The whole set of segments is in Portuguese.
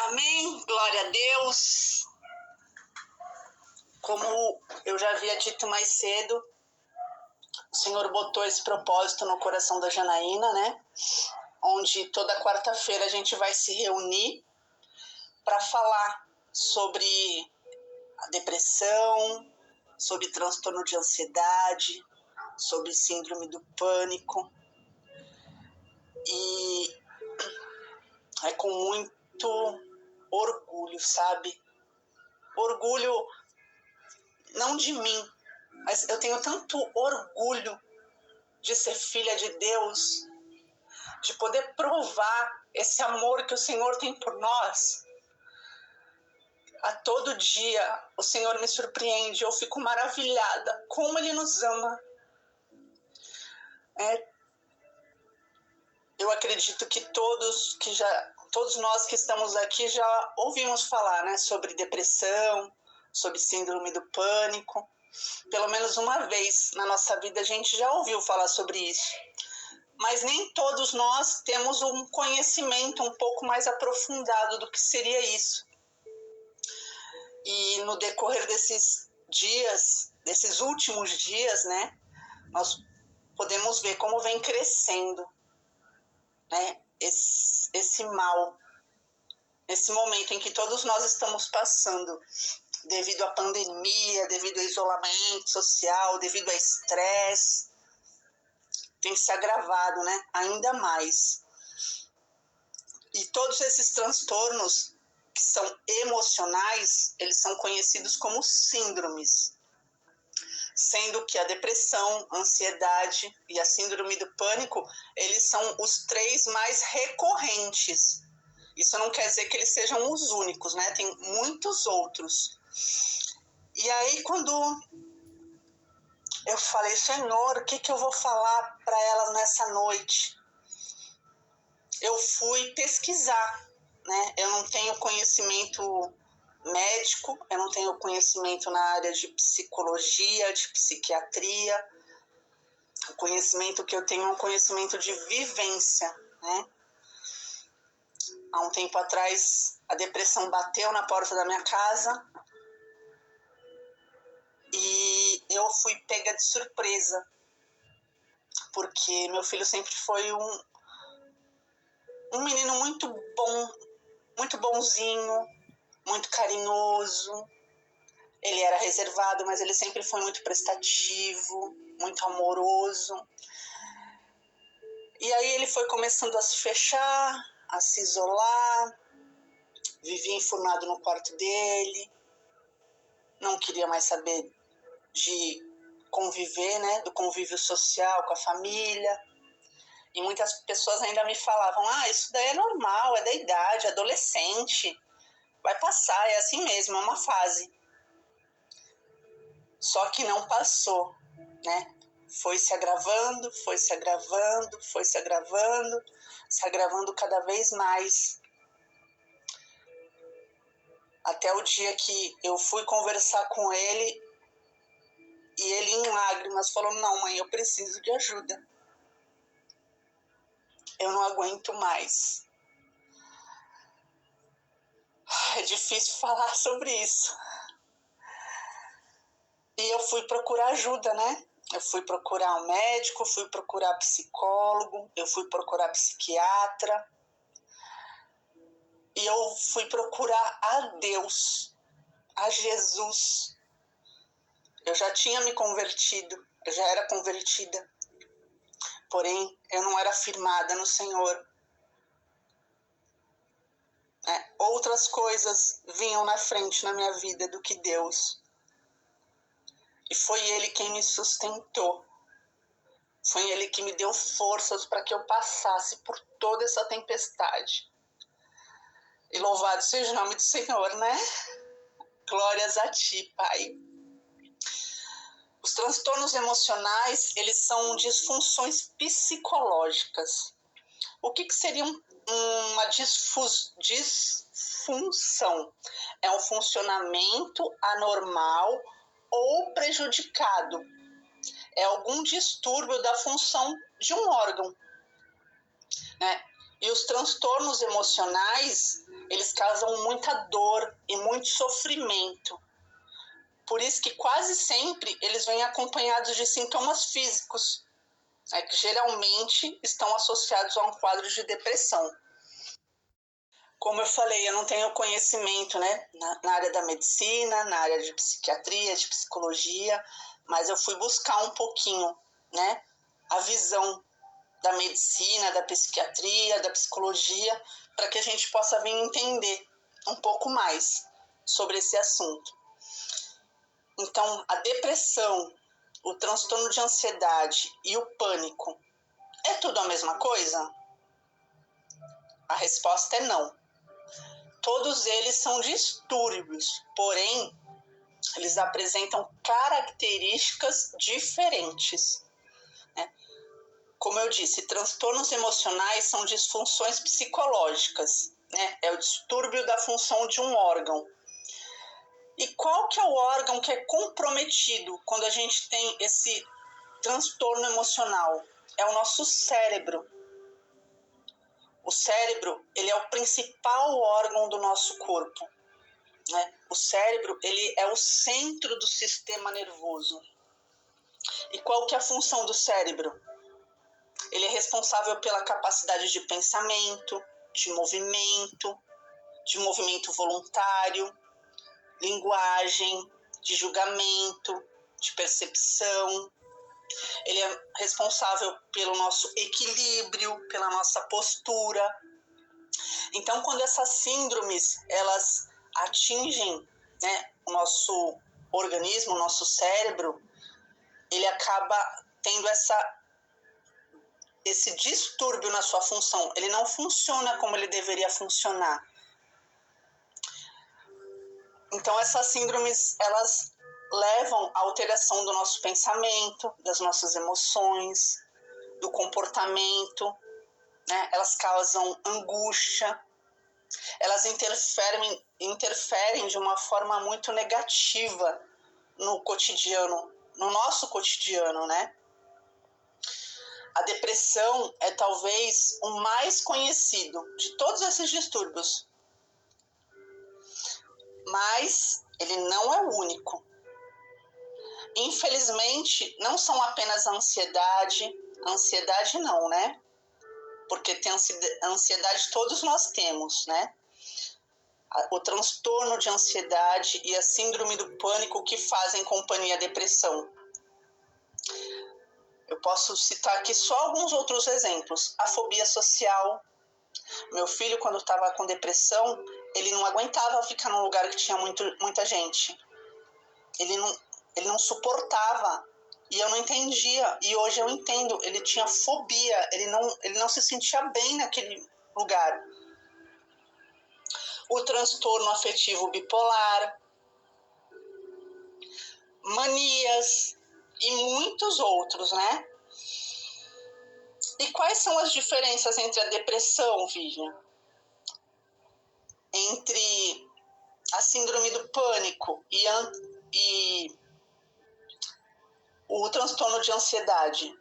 Amém, glória a Deus. Como eu já havia dito mais cedo, o Senhor botou esse propósito no coração da Janaína, né? Onde toda quarta-feira a gente vai se reunir para falar sobre a depressão, sobre transtorno de ansiedade, sobre síndrome do pânico. E é com muito orgulho, sabe? Orgulho não de mim, mas eu tenho tanto orgulho de ser filha de Deus, de poder provar esse amor que o Senhor tem por nós. A todo dia o Senhor me surpreende, eu fico maravilhada como Ele nos ama. Eu acredito que todos nós que estamos aqui já ouvimos falar, né, sobre depressão, sobre síndrome do pânico. Pelo menos uma vez na nossa vida a gente já ouviu falar sobre isso. Mas nem todos nós temos um conhecimento um pouco mais aprofundado do que seria isso. E no decorrer desses dias, desses últimos dias, né, nós podemos ver como vem crescendo, né, esse mal, esse momento em que todos nós estamos passando, devido à pandemia, devido ao isolamento social, devido ao estresse, tem se agravado, né, ainda mais. E todos esses transtornos que são emocionais, eles são conhecidos como síndromes, sendo que a depressão, a ansiedade e a síndrome do pânico, eles são os três mais recorrentes. Isso não quer dizer que eles sejam os únicos, né? Tem muitos outros. E aí, quando eu falei, Senhor, o que eu vou falar para elas nessa noite? Eu fui pesquisar, né? Eu não tenho conhecimento médico, eu não tenho conhecimento na área de psicologia, de psiquiatria. O conhecimento que eu tenho é um conhecimento de vivência, né? Há um tempo atrás, a depressão bateu na porta da minha casa e eu fui pega de surpresa, porque meu filho sempre foi um menino muito bom, muito bonzinho, muito carinhoso. Ele era reservado, mas ele sempre foi muito prestativo, muito amoroso. E aí ele foi começando a se fechar, a se isolar, vivia enfurnado no quarto dele, não queria mais saber de conviver, né, do convívio social com a família. E muitas pessoas ainda me falavam, isso daí é normal, é da idade, é adolescente, vai passar, é assim mesmo, é uma fase. Só que não passou, né? Foi se agravando, foi se agravando, foi se agravando, se agravando cada vez mais. Até o dia que eu fui conversar com ele e ele em lágrimas falou, não, mãe, eu preciso de ajuda. Eu não aguento mais. É difícil falar sobre isso. E eu fui procurar ajuda, né? Eu fui procurar um médico, fui procurar psicólogo, eu fui procurar psiquiatra. E eu fui procurar a Deus, a Jesus. Eu já tinha me convertido, eu já era convertida. Porém, eu não era firmada no Senhor. Outras coisas vinham na frente na minha vida do que Deus. E foi Ele quem me sustentou. Foi Ele que me deu forças para que eu passasse por toda essa tempestade. E louvado seja o nome do Senhor, né? Glórias a Ti, Pai. Os transtornos emocionais, eles são disfunções psicológicas. O que seria uma disfunção? É um funcionamento anormal ou prejudicado. É algum distúrbio da função de um órgão, né? E os transtornos emocionais, eles causam muita dor e muito sofrimento. Por isso que quase sempre eles vêm acompanhados de sintomas físicos, né, que geralmente estão associados a um quadro de depressão. Como eu falei, eu não tenho conhecimento, né, na área da medicina, na área de psiquiatria, de psicologia, mas eu fui buscar um pouquinho, né, a visão da medicina, da psiquiatria, da psicologia, para que a gente possa vir entender um pouco mais sobre esse assunto. Então, a depressão, o transtorno de ansiedade e o pânico, é tudo a mesma coisa? A resposta é não. Todos eles são distúrbios, porém, eles apresentam características diferentes. Né? Como eu disse, transtornos emocionais são disfunções psicológicas, né? É o distúrbio da função de um órgão. E qual que é o órgão que é comprometido quando a gente tem esse transtorno emocional? É o nosso cérebro. O cérebro, ele é o principal órgão do nosso corpo, né? O cérebro, ele é o centro do sistema nervoso. E qual que é a função do cérebro? Ele é responsável pela capacidade de pensamento, de movimento voluntário, linguagem, de julgamento, de percepção. Ele é responsável pelo nosso equilíbrio, pela nossa postura. Então, quando essas síndromes, elas atingem, né, o nosso organismo, o nosso cérebro, ele acaba tendo esse distúrbio na sua função. Ele não funciona como ele deveria funcionar. Então, essas síndromes, elas levam à alteração do nosso pensamento, das nossas emoções, do comportamento, né? Elas causam angústia, elas interferem de uma forma muito negativa no cotidiano, no nosso cotidiano, né? A depressão é talvez o mais conhecido de todos esses distúrbios, mas ele não é o único. Infelizmente, não são apenas a ansiedade não, né? Porque tem ansiedade todos nós temos, né? O transtorno de ansiedade e a síndrome do pânico que fazem companhia à depressão. Eu posso citar aqui só alguns outros exemplos. A fobia social. Meu filho, quando estava com depressão, ele não aguentava ficar num lugar que tinha muita gente. Ele não suportava. E eu não entendia. E hoje eu entendo. Ele tinha fobia. Ele não se sentia bem naquele lugar. O transtorno afetivo bipolar. Manias. E muitos outros, né? E quais são as diferenças entre a depressão, Vivian? Entre a síndrome do pânico e o transtorno de ansiedade?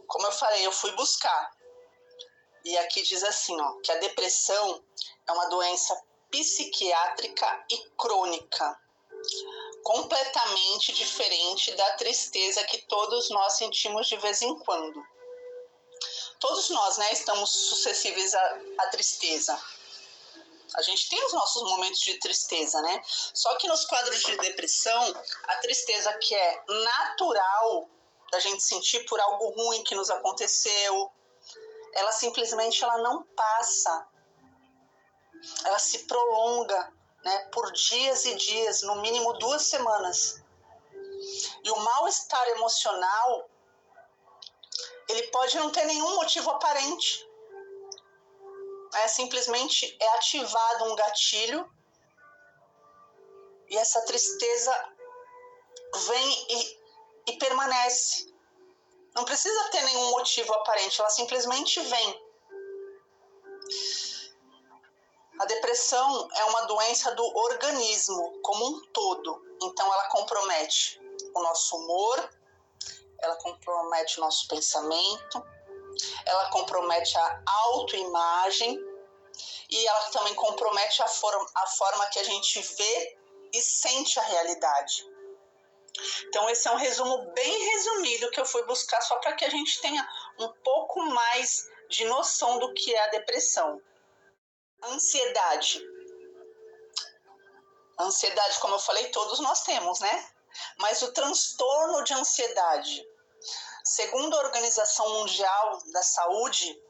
Como eu falei, eu fui buscar. E aqui diz assim, ó, que a depressão é uma doença psiquiátrica e crônica, completamente diferente da tristeza que todos nós sentimos de vez em quando. Todos nós, né, estamos suscetíveis à tristeza. A gente tem os nossos momentos de tristeza, né? Só que nos quadros de depressão, a tristeza que é natural da gente sentir por algo ruim que nos aconteceu, ela simplesmente não passa. Ela se prolonga, né, por dias e dias, no mínimo 2 semanas. E o mal-estar emocional, ele pode não ter nenhum motivo aparente. Simplesmente é ativado um gatilho e essa tristeza vem e permanece. Não precisa ter nenhum motivo aparente, ela simplesmente vem. A depressão é uma doença do organismo como um todo. Então ela compromete o nosso humor, ela compromete o nosso pensamento, ela compromete a autoimagem, e ela também compromete a forma que a gente vê e sente a realidade. Então esse é um resumo bem resumido que eu fui buscar só para que a gente tenha um pouco mais de noção do que é a depressão. Ansiedade. Ansiedade, como eu falei, todos nós temos, né? Mas o transtorno de ansiedade, segundo a Organização Mundial da Saúde,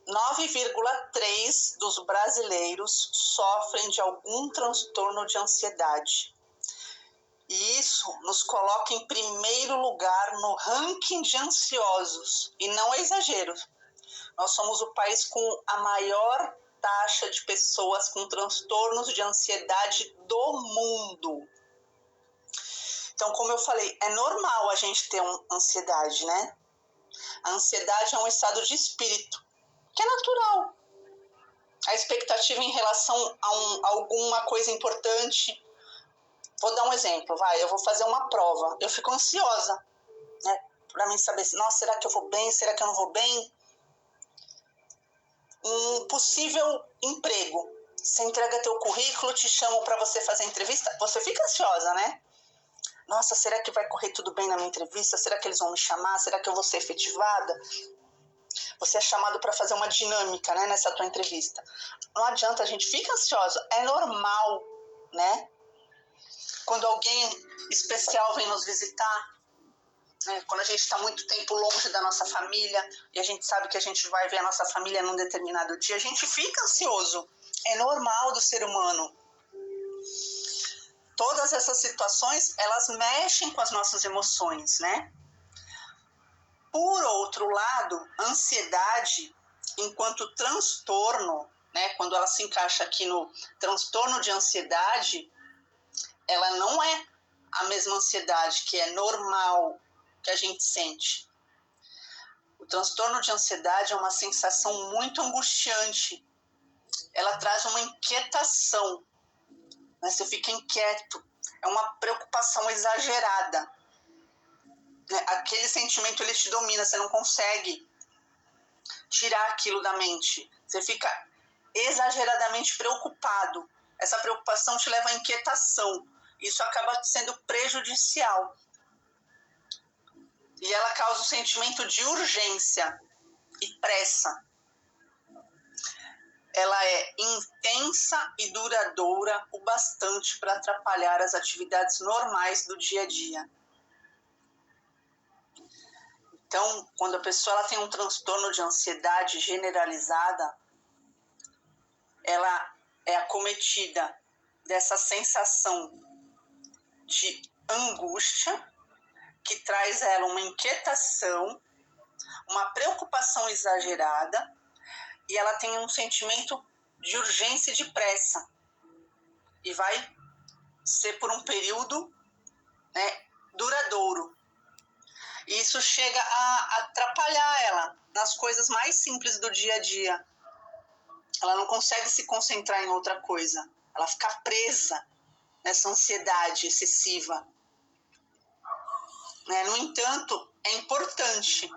9,3% dos brasileiros sofrem de algum transtorno de ansiedade. E isso nos coloca em primeiro lugar no ranking de ansiosos. E não é exagero. Nós somos o país com a maior taxa de pessoas com transtornos de ansiedade do mundo. Então, como eu falei, é normal a gente ter ansiedade, né? A ansiedade é um estado de espírito, que é natural. A expectativa em relação a alguma coisa importante. Vou dar um exemplo, eu vou fazer uma prova. Eu fico ansiosa, né? Para mim saber, nossa, será que eu vou bem? Será que eu não vou bem? Um possível emprego. Você entrega teu currículo, te chamam para você fazer entrevista, você fica ansiosa, né? Nossa, será que vai correr tudo bem na minha entrevista? Será que eles vão me chamar? Será que eu vou ser efetivada? Você é chamado para fazer uma dinâmica, né, nessa tua entrevista. Não adianta, a gente fica ansiosa. É normal, né? Quando alguém especial vem nos visitar, né? Quando a gente está muito tempo longe da nossa família e a gente sabe que a gente vai ver a nossa família num determinado dia, a gente fica ansioso. É normal do ser humano. Todas essas situações, elas mexem com as nossas emoções, né? Por outro lado, ansiedade, enquanto transtorno, né, quando ela se encaixa aqui no transtorno de ansiedade, ela não é a mesma ansiedade que é normal que a gente sente. O transtorno de ansiedade é uma sensação muito angustiante. Ela traz uma inquietação, né? Você fica inquieto, é uma preocupação exagerada. Aquele sentimento, ele te domina, você não consegue tirar aquilo da mente. Você fica exageradamente preocupado. Essa preocupação te leva à inquietação. Isso acaba sendo prejudicial. E ela causa um sentimento de urgência e pressa. Ela é intensa e duradoura o bastante para atrapalhar as atividades normais do dia a dia. Então, quando a pessoa ela tem um transtorno de ansiedade generalizada, ela é acometida dessa sensação de angústia, que traz a ela uma inquietação, uma preocupação exagerada, e ela tem um sentimento de urgência e de pressa. E vai ser por um período, né, duradouro. E isso chega a atrapalhar ela nas coisas mais simples do dia a dia. Ela não consegue se concentrar em outra coisa. Ela fica presa nessa ansiedade excessiva. No entanto, é importante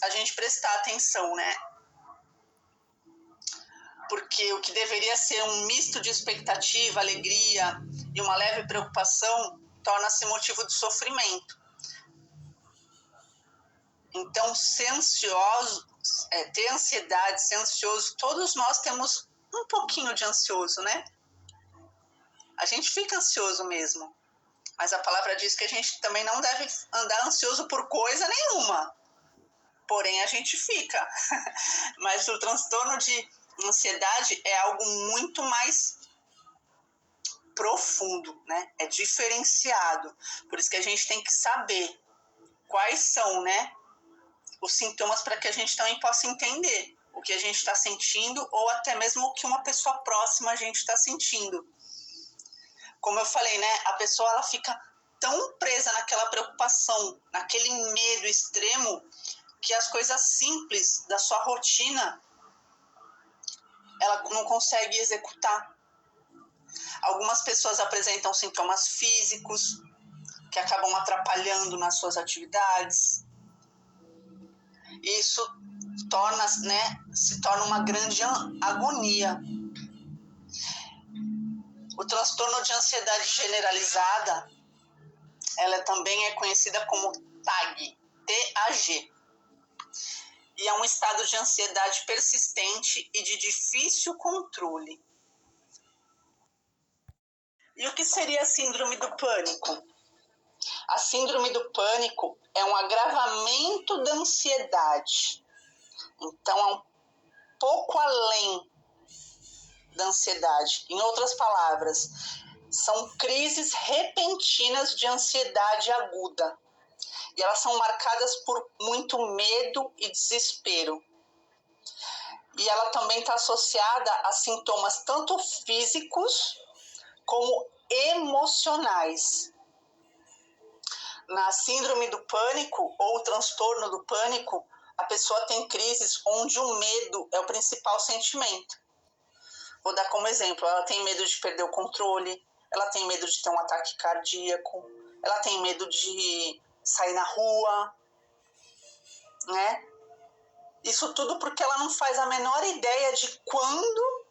a gente prestar atenção, né? Porque o que deveria ser um misto de expectativa, alegria e uma leve preocupação torna-se motivo de sofrimento. Então, ser ansioso, ter ansiedade, ser ansioso, todos nós temos um pouquinho de ansioso, né? A gente fica ansioso mesmo. Mas a palavra diz que a gente também não deve andar ansioso por coisa nenhuma. Porém, a gente fica. Mas o transtorno de ansiedade é algo muito mais profundo, né? É diferenciado. Por isso que a gente tem que saber quais são, né, os sintomas para que a gente também possa entender o que a gente está sentindo ou até mesmo o que uma pessoa próxima a gente está sentindo. Como eu falei, né, a pessoa ela fica tão presa naquela preocupação, naquele medo extremo, que as coisas simples da sua rotina ela não consegue executar. Algumas pessoas apresentam sintomas físicos que acabam atrapalhando nas suas atividades. Isso se torna uma grande agonia. O transtorno de ansiedade generalizada, ela também é conhecida como TAG, T-A-G. E é um estado de ansiedade persistente e de difícil controle. E o que seria a síndrome do pânico? A síndrome do pânico é um agravamento da ansiedade. Então, é um pouco além da ansiedade. Em outras palavras, são crises repentinas de ansiedade aguda. E elas são marcadas por muito medo e desespero. E ela também está associada a sintomas tanto físicos como emocionais. Na síndrome do pânico ou transtorno do pânico, a pessoa tem crises onde o medo é o principal sentimento. Vou dar como exemplo, ela tem medo de perder o controle, ela tem medo de ter um ataque cardíaco, ela tem medo de sair na rua, né? Isso tudo porque ela não faz a menor ideia de quando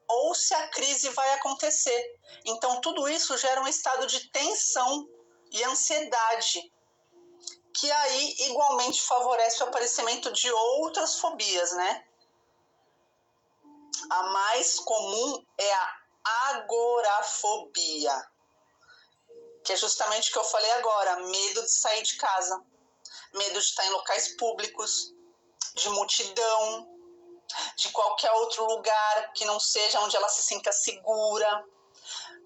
ou se a crise vai acontecer. Então, tudo isso gera um estado de tensão e ansiedade, que aí igualmente favorece o aparecimento de outras fobias, né? A mais comum é a agorafobia, que é justamente o que eu falei agora, medo de sair de casa, medo de estar em locais públicos, de multidão, de qualquer outro lugar que não seja onde ela se sinta segura,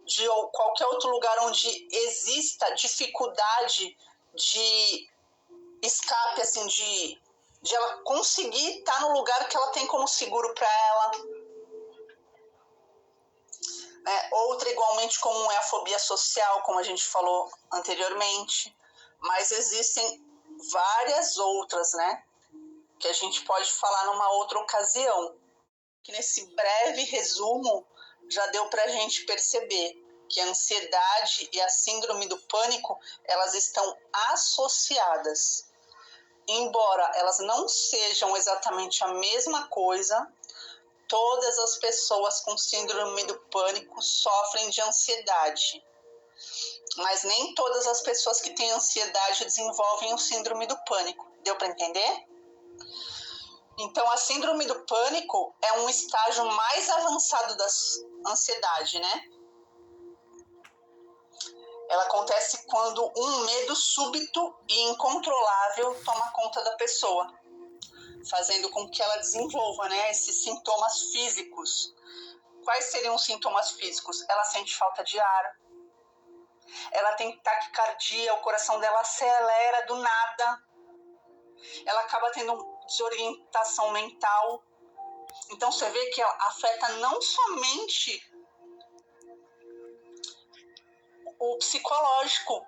de qualquer outro lugar onde exista dificuldade de escape, assim, de ela conseguir estar no lugar que ela tem como seguro para ela. Outra igualmente comum é a fobia social, como a gente falou anteriormente, mas existem várias outras, né, que a gente pode falar numa outra ocasião. Que nesse breve resumo já deu para a gente perceber que a ansiedade e a síndrome do pânico, elas estão associadas. Embora elas não sejam exatamente a mesma coisa, todas as pessoas com síndrome do pânico sofrem de ansiedade. Mas nem todas as pessoas que têm ansiedade desenvolvem o síndrome do pânico. Deu para entender? Então, a síndrome do pânico é um estágio mais avançado da ansiedade, né? Ela acontece quando um medo súbito e incontrolável toma conta da pessoa, fazendo com que ela desenvolva, né, esses sintomas físicos. Quais seriam os sintomas físicos? Ela sente falta de ar, ela tem taquicardia, o coração dela acelera do nada, ela acaba tendo desorientação mental. Então você vê que afeta não somente o psicológico,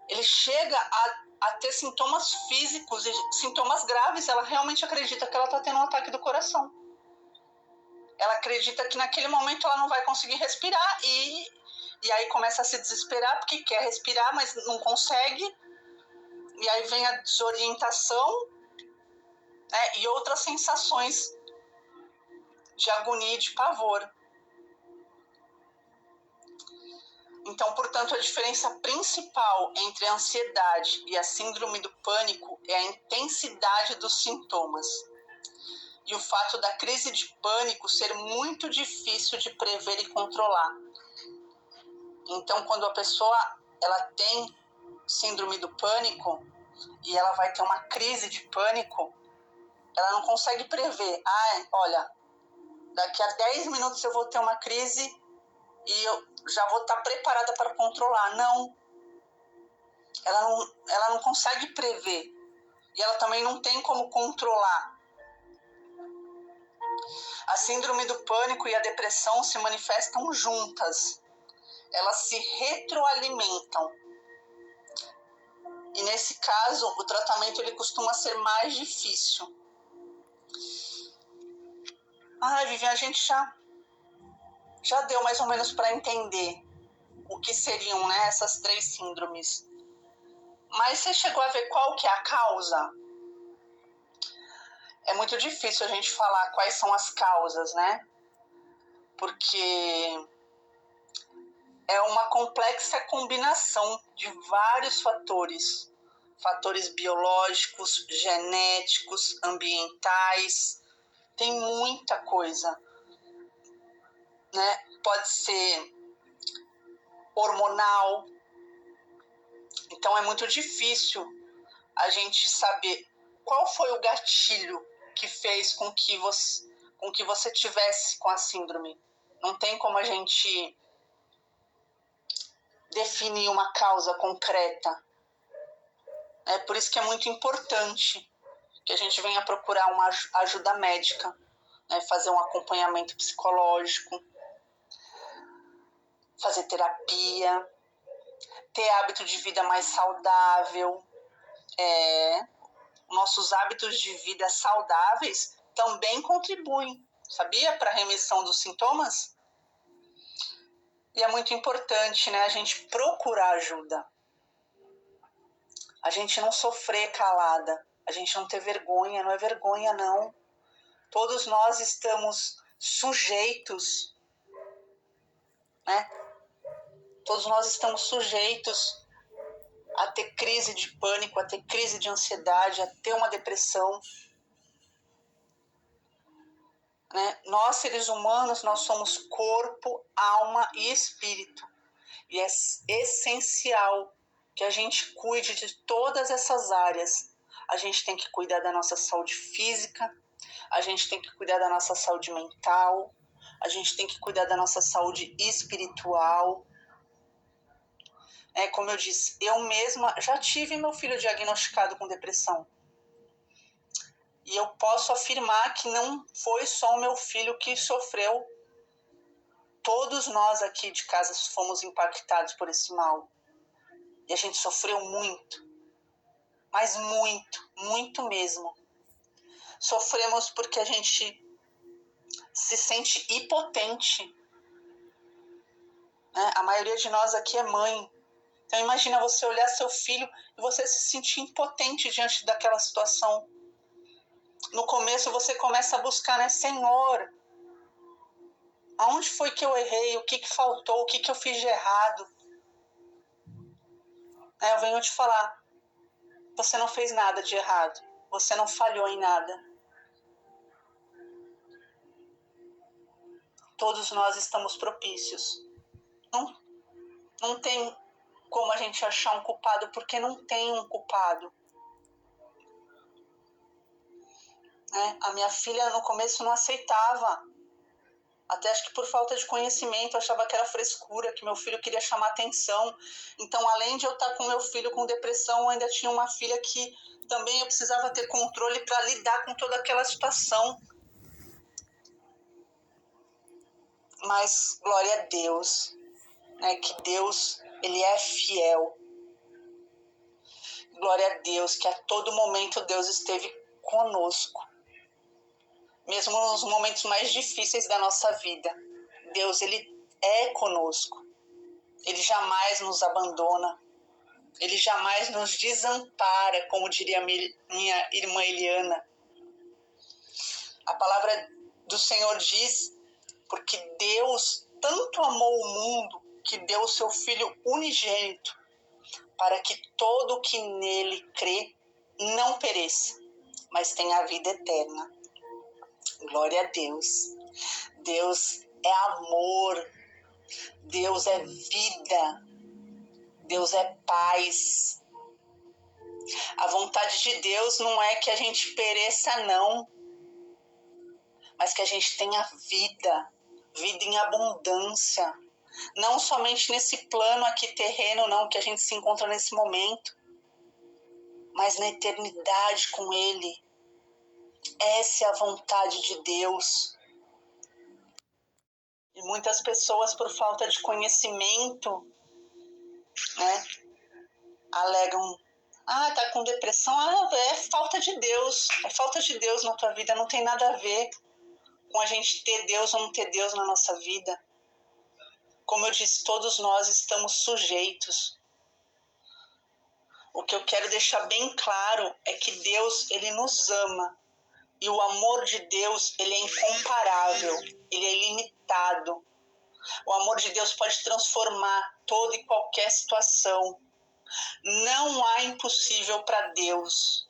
ele chega a ter sintomas físicos e sintomas graves. Ela realmente acredita que ela está tendo um ataque do coração. Ela acredita que naquele momento ela não vai conseguir respirar e aí começa a se desesperar porque quer respirar, mas não consegue. E aí vem a desorientação, né, e outras sensações de agonia e de pavor. Então, portanto, a diferença principal entre a ansiedade e a síndrome do pânico é a intensidade dos sintomas e o fato da crise de pânico ser muito difícil de prever e controlar. Então, quando a pessoa ela tem síndrome do pânico e ela vai ter uma crise de pânico, ela não consegue prever. Olha, daqui a 10 minutos eu vou ter uma crise e eu já vou estar preparada para controlar. Não. Ela não consegue prever. E ela também não tem como controlar. A síndrome do pânico e a depressão se manifestam juntas. Elas se retroalimentam. E nesse caso, o tratamento ele costuma ser mais difícil. Vivian, a gente já deu mais ou menos para entender o que seriam, né, essas 3 síndromes. Mas você chegou a ver qual que é a causa? é muito difícil a gente falar quais são as causas, né? Porque é uma complexa combinação de vários fatores. Fatores biológicos, genéticos, ambientais, tem muita coisa, né? Pode ser hormonal. Então é muito difícil a gente saber qual foi o gatilho que fez com que você tivesse com a síndrome. Não tem como a gente definir uma causa concreta. É por isso que é muito importante que a gente venha procurar uma ajuda médica, né? Fazer um acompanhamento psicológico, fazer terapia, ter hábito de vida mais saudável. Nossos hábitos de vida saudáveis também contribuem, sabia? Para a remissão dos sintomas. E é muito importante, né, a gente procurar ajuda. A gente não sofrer calada, a gente não ter vergonha, não é vergonha não. Todos nós estamos sujeitos, né? Todos nós estamos sujeitos a ter crise de pânico, a ter crise de ansiedade, a ter uma depressão. Né? Nós, seres humanos, nós somos corpo, alma e espírito. E é essencial que a gente cuide de todas essas áreas. A gente tem que cuidar da nossa saúde física, a gente tem que cuidar da nossa saúde mental, a gente tem que cuidar da nossa saúde espiritual. Como eu disse, eu mesma já tive meu filho diagnosticado com depressão. E eu posso afirmar que não foi só o meu filho que sofreu. Todos nós aqui de casa fomos impactados por esse mal. E a gente sofreu muito. Mas muito, muito mesmo. Sofremos porque a gente se sente impotente. Né? A maioria de nós aqui é mãe. Então imagina você olhar seu filho e você se sentir impotente diante daquela situação. No começo você começa a buscar, né? Senhor, aonde foi que eu errei? O que faltou? O que eu fiz de errado? Eu venho te falar, você não fez nada de errado. Você não falhou em nada. Todos nós estamos propícios. Não tem como a gente achar um culpado, porque não tem um culpado. A minha filha no começo não aceitava. Até acho que por falta de conhecimento, achava que era frescura, que meu filho queria chamar atenção. Então, além de eu estar com meu filho com depressão, eu ainda tinha uma filha que também eu precisava ter controle para lidar com toda aquela situação. Mas, glória a Deus, né, que Deus, Ele é fiel. Glória a Deus, que a todo momento Deus esteve conosco. Mesmo nos momentos mais difíceis da nossa vida, Deus, Ele é conosco. Ele jamais nos abandona. Ele jamais nos desampara, como diria minha irmã Eliana. A palavra do Senhor diz, porque Deus tanto amou o mundo que deu o seu Filho unigênito, para que todo o que nele crê não pereça, mas tenha a vida eterna. Glória a Deus. Deus é amor. Deus é vida. Deus é paz. A vontade de Deus não é que a gente pereça, não, mas que a gente tenha vida em abundância. Não somente nesse plano aqui terreno, não, que a gente se encontra nesse momento, mas na eternidade com Ele. Essa é a vontade de Deus. E muitas pessoas, por falta de conhecimento, né, alegam, tá com depressão, é falta de Deus, é falta de Deus na tua vida, não tem nada a ver com a gente ter Deus ou não ter Deus na nossa vida. Como eu disse, todos nós estamos sujeitos. O que eu quero deixar bem claro é que Deus, Ele nos ama. E o amor de Deus, ele é incomparável, ele é ilimitado. O amor de Deus pode transformar toda e qualquer situação. Não há impossível para Deus.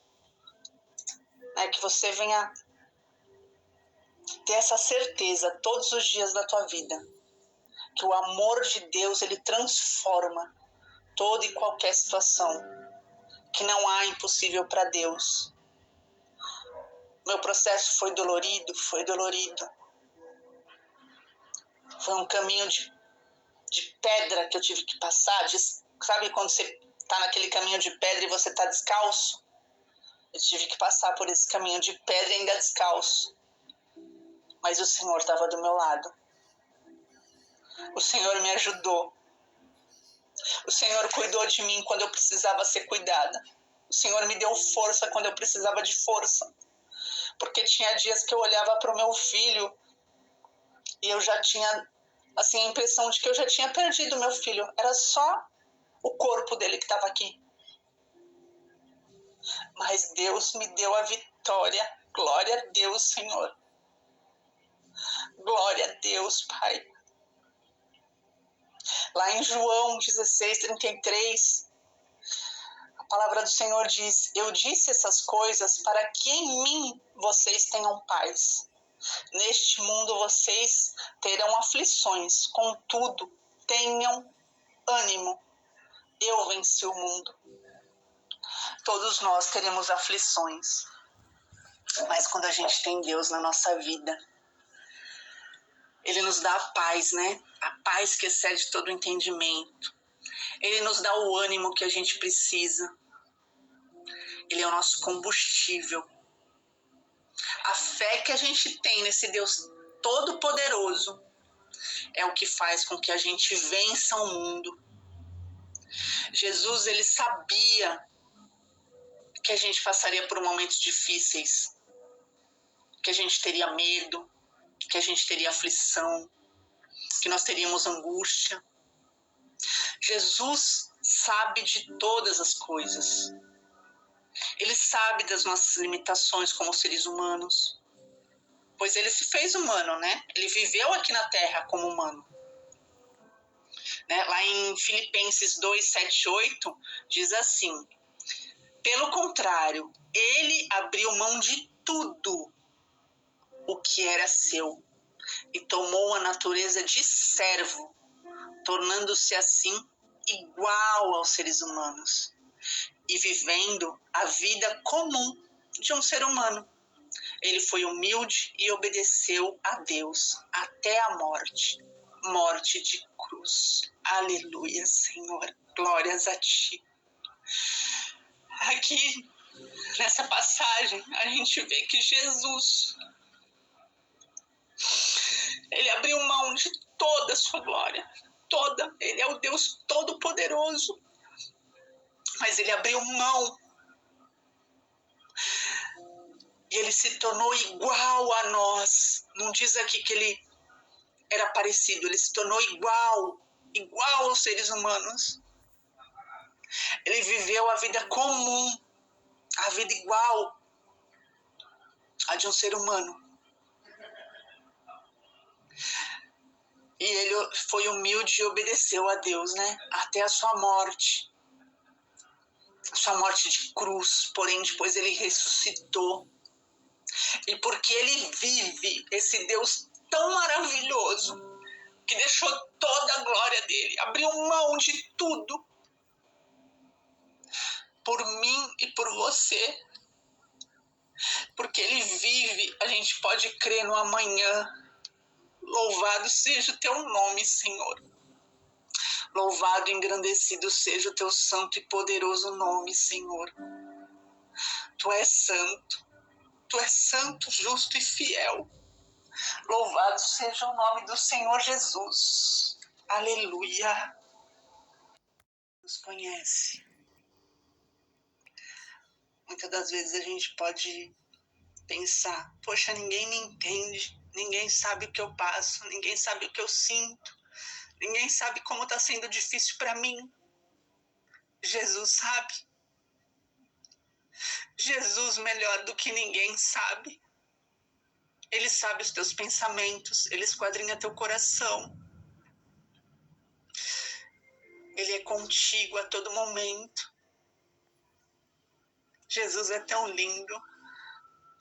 Que você venha ter essa certeza todos os dias da tua vida. Que o amor de Deus, ele transforma toda e qualquer situação. Que não há impossível para Deus. Meu processo foi dolorido. Foi um caminho de pedra que eu tive que passar. Sabe quando você está naquele caminho de pedra e você está descalço? Eu tive que passar por esse caminho de pedra ainda descalço. Mas o Senhor estava do meu lado. O Senhor me ajudou. O Senhor cuidou de mim quando eu precisava ser cuidada. O Senhor me deu força quando eu precisava de força. Porque tinha dias que eu olhava para o meu filho e eu já tinha assim, a impressão de que eu já tinha perdido meu filho. Era só o corpo dele que estava aqui. Mas Deus me deu a vitória. Glória a Deus, Senhor. Glória a Deus, Pai. Lá em João 16:33, a palavra do Senhor diz: eu disse essas coisas para que em mim vocês tenham paz. Neste mundo vocês terão aflições, contudo, tenham ânimo. Eu venci o mundo. Todos nós teremos aflições, mas quando a gente tem Deus na nossa vida, Ele nos dá a paz, né? A paz que excede todo o entendimento. Ele nos dá o ânimo que a gente precisa. Ele é o nosso combustível. A fé que a gente tem nesse Deus todo-poderoso é o que faz com que a gente vença o mundo. Jesus, ele sabia que a gente passaria por momentos difíceis, que a gente teria medo, que a gente teria aflição, que nós teríamos angústia. Jesus sabe de todas as coisas. Ele sabe das nossas limitações como seres humanos, pois ele se fez humano, né? Ele viveu aqui na Terra como humano. Né? Lá em Filipenses 2:7-8, diz assim: pelo contrário, ele abriu mão de tudo o que era seu e tomou a natureza de servo, tornando-se assim igual aos seres humanos e vivendo a vida comum de um ser humano. Ele foi humilde e obedeceu a Deus até a morte de cruz. Aleluia, Senhor, glórias a Ti. Aqui, nessa passagem, a gente vê que Jesus, Ele abriu mão de toda a sua glória, toda. Ele é o Deus Todo-Poderoso, mas Ele abriu mão e Ele se tornou igual a nós. Não diz aqui que Ele era parecido, Ele se tornou igual aos seres humanos. Ele viveu a vida comum, a vida igual a de um ser humano. E ele foi humilde e obedeceu a Deus, né? Até a sua morte. A sua morte de cruz, porém depois ele ressuscitou. E porque ele vive esse Deus tão maravilhoso, que deixou toda a glória dele, abriu mão de tudo, por mim e por você. Porque ele vive, a gente pode crer no amanhã. Louvado seja o teu nome, Senhor. Louvado e engrandecido seja o teu santo e poderoso nome, Senhor. Tu és santo, justo e fiel. Louvado seja o nome do Senhor Jesus. Aleluia. Nos conhece. Muitas das vezes a gente pode pensar: poxa, ninguém me entende, ninguém sabe o que eu passo, ninguém sabe o que eu sinto, ninguém sabe como está sendo difícil para mim. Jesus sabe. Jesus melhor do que ninguém sabe. Ele sabe os teus pensamentos, ele esquadrinha teu coração. Ele é contigo a todo momento. Jesus é tão lindo.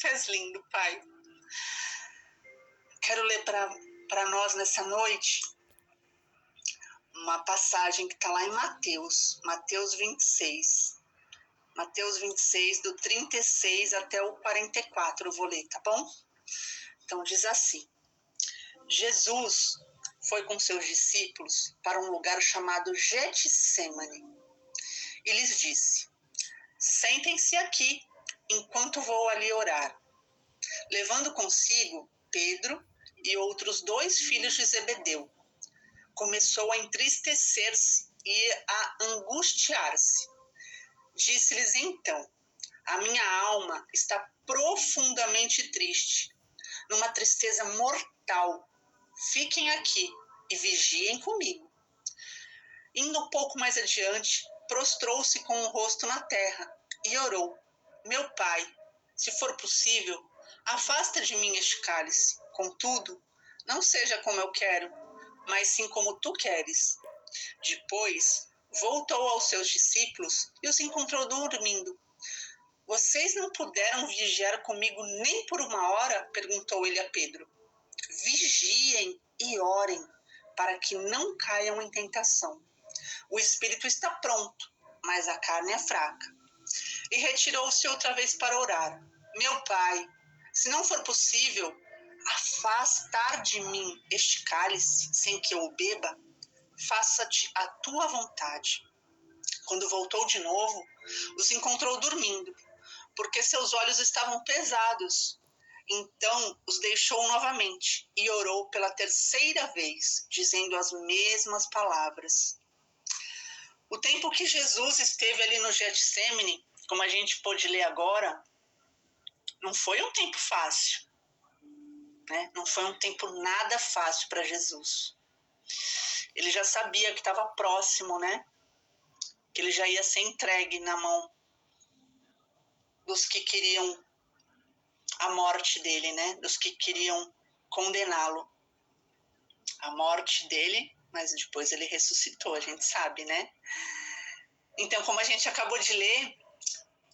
Tu és lindo, Pai. Quero ler para nós nessa noite uma passagem que está lá em Mateus 26. Mateus 26, do 36 até o 44, eu vou ler, tá bom? Então diz assim: Jesus foi com seus discípulos para um lugar chamado Getsêmani e lhes disse: sentem-se aqui enquanto vou ali orar. Levando consigo Pedro e outros 2 filhos de Zebedeu, começou a entristecer-se e a angustiar-se. Disse-lhes então: a minha alma está profundamente triste, numa tristeza mortal. Fiquem aqui e vigiem comigo. Indo um pouco mais adiante, prostrou-se com o rosto na terra e orou: meu Pai, se for possível, afasta de mim este cálice. Contudo, não seja como eu quero, mas sim como tu queres. Depois, voltou aos seus discípulos e os encontrou dormindo. Vocês não puderam vigiar comigo nem por 1 hora? Perguntou ele a Pedro. Vigiem e orem, para que não caiam em tentação. O espírito está pronto, mas a carne é fraca. E retirou-se outra vez para orar. Meu Pai, se não for possível afastar de mim este cálice sem que eu o beba, faça-te a tua vontade. Quando voltou de novo, os encontrou dormindo, porque seus olhos estavam pesados. Então os deixou novamente e orou pela 3ª vez, dizendo as mesmas palavras. O tempo que Jesus esteve ali no Getsêmani, como a gente pôde ler agora, não foi um tempo fácil, né? Não foi um tempo nada fácil para Jesus. Ele já sabia que estava próximo, né? Que ele já ia ser entregue na mão dos que queriam a morte dele, né? Dos que queriam condená-lo. A morte dele, mas depois ele ressuscitou, a gente sabe, né? Então, como a gente acabou de ler,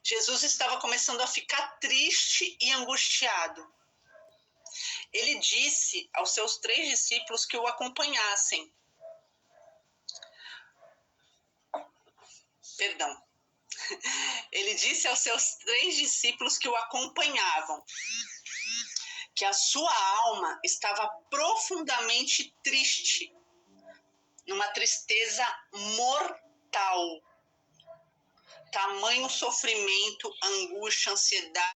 Jesus estava começando a ficar triste e angustiado. Ele disse aos seus 3 discípulos que o acompanhassem. Ele disse aos seus 3 discípulos que o acompanhavam que a sua alma estava profundamente triste, numa tristeza mortal. Tamanho sofrimento, angústia, ansiedade,